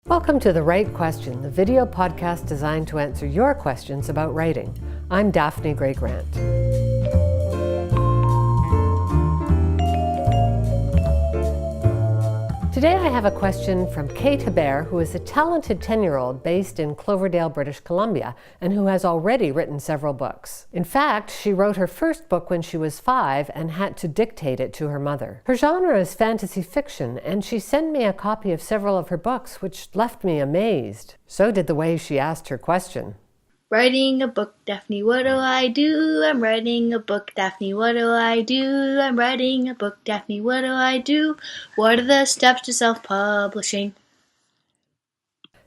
Welcome to The Right Question, the video podcast designed to answer your questions about writing. I'm Daphne Gray-Grant. Today I have a question from Kate Hebert, who is a talented 10-year-old based in Cloverdale, British Columbia, and who has already written several books. In fact, she wrote her first book when she was 5 and had to dictate it to her mother. Her genre is fantasy fiction, and she sent me a copy of several of her books, which left me amazed. So did the way she asked her question. Writing a book, Daphne, what do I do? I'm writing a book, Daphne, what do I do? I'm writing a book, Daphne, what do I do? What are the steps to self-publishing?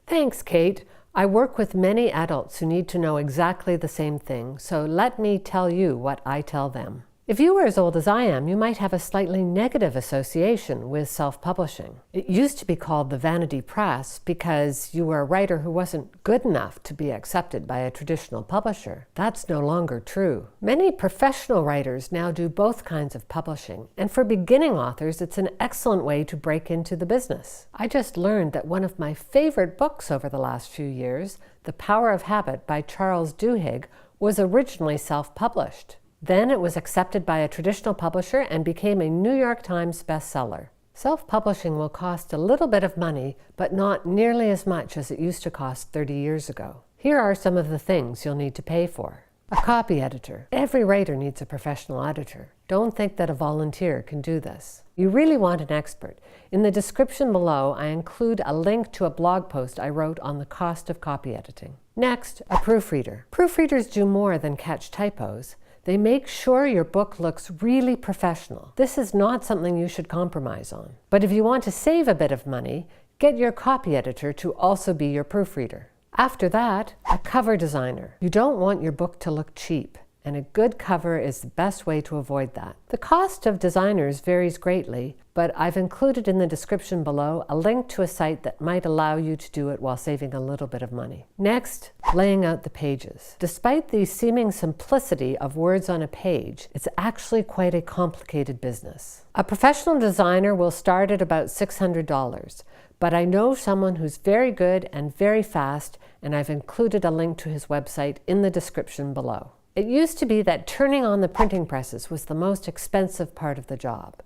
Thanks, Kate. I work with many adults who need to know exactly the same thing, so let me tell you what I tell them. If you were as old as I am, you might have a slightly negative association with self-publishing. It used to be called the vanity press because you were a writer who wasn't good enough to be accepted by a traditional publisher. That's no longer true. Many professional writers now do both kinds of publishing, and for beginning authors, it's an excellent way to break into the business. I just learned that one of my favorite books over the last few years, The Power of Habit by Charles Duhigg, was originally self-published. Then it was accepted by a traditional publisher and became a New York Times bestseller. Self-publishing will cost a little bit of money, but not nearly as much as it used to cost 30 years ago. Here are some of the things you'll need to pay for. A copy editor. Every writer needs a professional editor. Don't think that a volunteer can do this. You really want an expert. In the description below, I include a link to a blog post I wrote on the cost of copy editing. Next, a proofreader. Proofreaders do more than catch typos. They make sure your book looks really professional. This is not something you should compromise on. But if you want to save a bit of money, get your copy editor to also be your proofreader. After that, a cover designer. You don't want your book to look cheap, and a good cover is the best way to avoid that. The cost of designers varies greatly, but I've included in the description below a link to a site that might allow you to do it while saving a little bit of money. Next, laying out the pages. Despite the seeming simplicity of words on a page, it's actually quite a complicated business. A professional designer will start at about $600, but I know someone who's very good and very fast, and I've included a link to his website in the description below. It used to be that turning on the printing presses was the most expensive part of the job.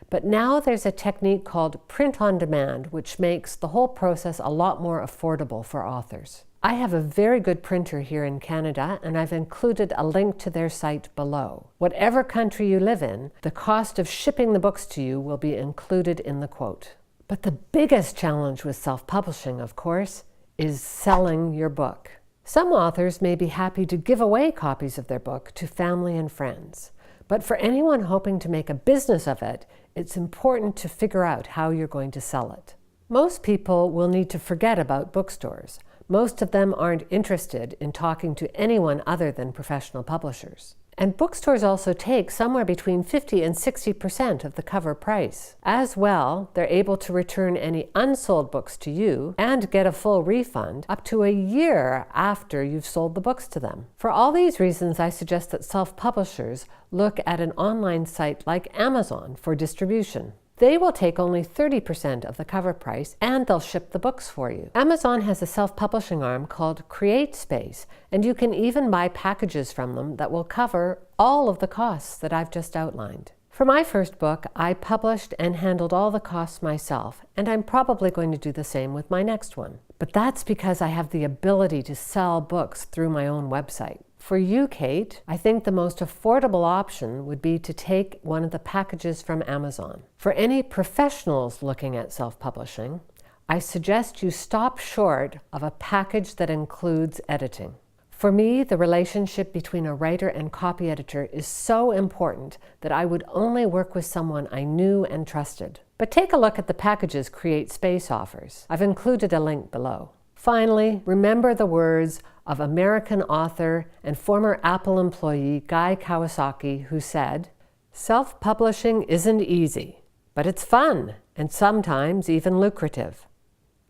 But now there's a technique called print on demand, which makes the whole process a lot more affordable for authors. I have a very good printer here in Canada, and I've included a link to their site below. Whatever country you live in, the cost of shipping the books to you will be included in the quote. But the biggest challenge with self-publishing, of course, is selling your book. Some authors may be happy to give away copies of their book to family and friends. But for anyone hoping to make a business of it, it's important to figure out how you're going to sell it. Most people will need to forget about bookstores. Most of them aren't interested in talking to anyone other than professional publishers. And bookstores also take somewhere between 50% and 60% of the cover price. As well, they're able to return any unsold books to you and get a full refund up to a year after you've sold the books to them. For all these reasons, I suggest that self-publishers look at an online site like Amazon for distribution. They will take only 30% of the cover price, and they'll ship the books for you. Amazon has a self-publishing arm called CreateSpace, and you can even buy packages from them that will cover all of the costs that I've just outlined. For my first book, I published and handled all the costs myself, and I'm probably going to do the same with my next one. But that's because I have the ability to sell books through my own website. For you, Kate, I think the most affordable option would be to take one of the packages from Amazon. For any professionals looking at self-publishing, I suggest you stop short of a package that includes editing. For me, the relationship between a writer and copy editor is so important that I would only work with someone I knew and trusted. But take a look at the packages CreateSpace offers. I've included a link below. Finally, remember the words of American author and former Apple employee Guy Kawasaki, who said, "Self-publishing isn't easy, but it's fun and sometimes even lucrative.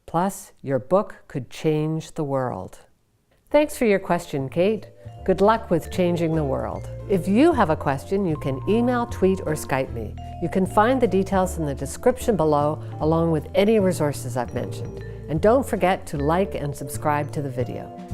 Plus, your book could change the world." Thanks for your question, Kate. Good luck with changing the world. If you have a question, you can email, tweet, or Skype me. You can find the details in the description below, along with any resources I've mentioned. And don't forget to like and subscribe to the video.